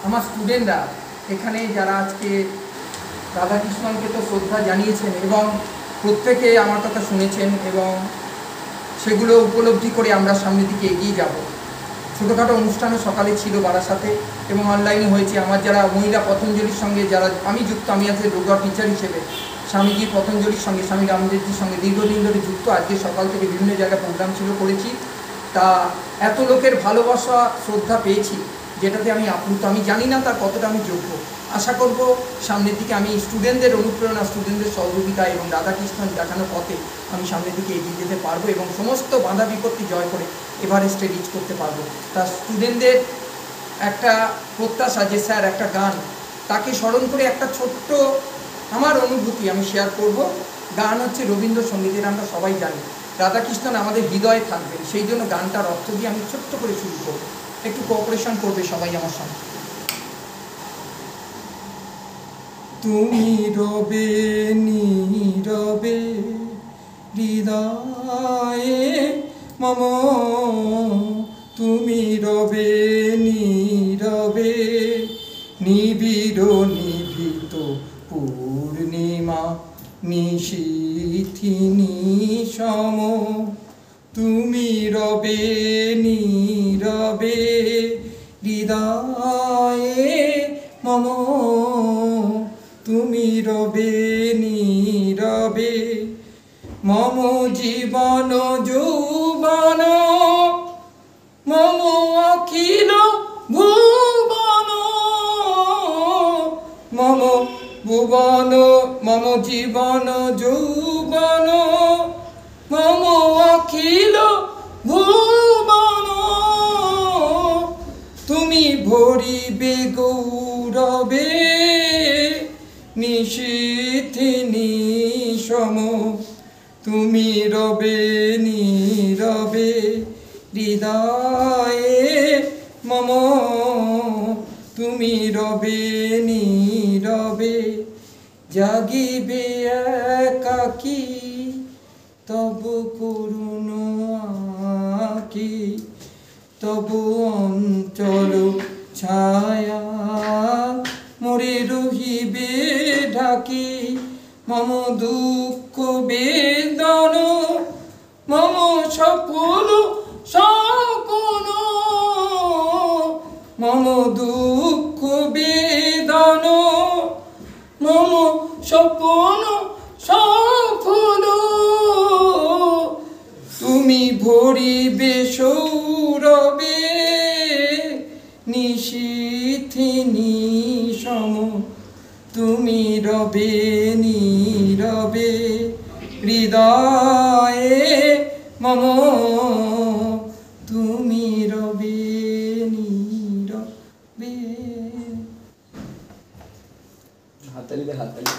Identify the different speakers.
Speaker 1: আমার স্টুডেন্টরা এখানে যারা আজকে রাধাকৃষ্ণনকে তো শ্রদ্ধা জানিয়েছেন এবং প্রত্যেকে আমার কথা শুনেছেন এবং সেগুলো উপলব্ধি করে আমরা সামনের দিকে এগিয়ে যাব। ছোটোখাটো অনুষ্ঠানও সকালে ছিল বারাসাতে এবং অনলাইনে হয়েছে। আমার যারা মহিলা পতঞ্জলির সঙ্গে যারা আমি যুক্ত, আমি আজকে যোগা টিচার হিসেবে স্বামীজি পতঞ্জলির সঙ্গে, স্বামী রামদেবজির সঙ্গে দীর্ঘদিন ধরে যুক্ত। আজকে সকাল থেকে বিভিন্ন জায়গায় প্রোগ্রাম ছিল, করেছি। তা এত লোকের ভালোবাসা শ্রদ্ধা পেয়েছি যেটাতে আমি আপ্লুত। আমি জানি না তার কতটা আমি যোগ্য। আশা করব সামনের দিকে আমি স্টুডেন্টদের অনুপ্রেরণা, স্টুডেন্টদের সহযোগিতা এবং রাধাকৃষ্ণন দেখানো পথে আমি সামনের দিকে এগিয়ে যেতে পারবো এবং সমস্ত বাধা বিপত্তি জয় করে এভারেস্টে রিচ করতে পারবো। তা স্টুডেন্টদের একটা প্রত্যাশা যে স্যার একটা গান, তাকে স্মরণ করে একটা ছোট্ট আমার অনুভূতি আমি শেয়ার করব। গান হচ্ছে রবীন্দ্রসঙ্গীতের, আমরা সবাই জানি রাধাকৃষ্ণন আমাদের হৃদয়ে থাকবেন, সেই জন্য গানটার অর্থ দিয়ে আমি ছোট্ট করে শুরু করব। একটু কোঅপারেশন করবে সবাই আমার সঙ্গে। তুমি রবে নীরবে হৃদয়ে মম, তুমি রবে নীরবে নিবিড় নিভৃত পূর্ণিমা নিশীথি নিশম, তুমি রবে নীরবে হৃদয়ে মম, তুমি রবে নীরবে মম জীবন যৌবন, মম অখিল ভুবন, মম ভুবন, মম জীবন যৌবন, মম অখিল ভুবন, তুমি ভরিবে গৌরবে নিশীথি নিশম, তুমি রবে নীরবে হৃদয়ে মম, তুমি রবে নীরবে জাগিবে একাকী তবু করুণ আঁকি, তবু অঞ্চল ছায়া মরে রহিবে ঢাকি, মম দুঃখ বেদন মম সফল সকল, মম দুঃখ বেদন মম সপন সফল, তুমি ভরিবে সৌরবে নিশীথি নিশম, তুমি রবে নীরবে হৃদয়ে মম, তুমি রবে নীরবে।
Speaker 2: হাততালি দে, হাততালি।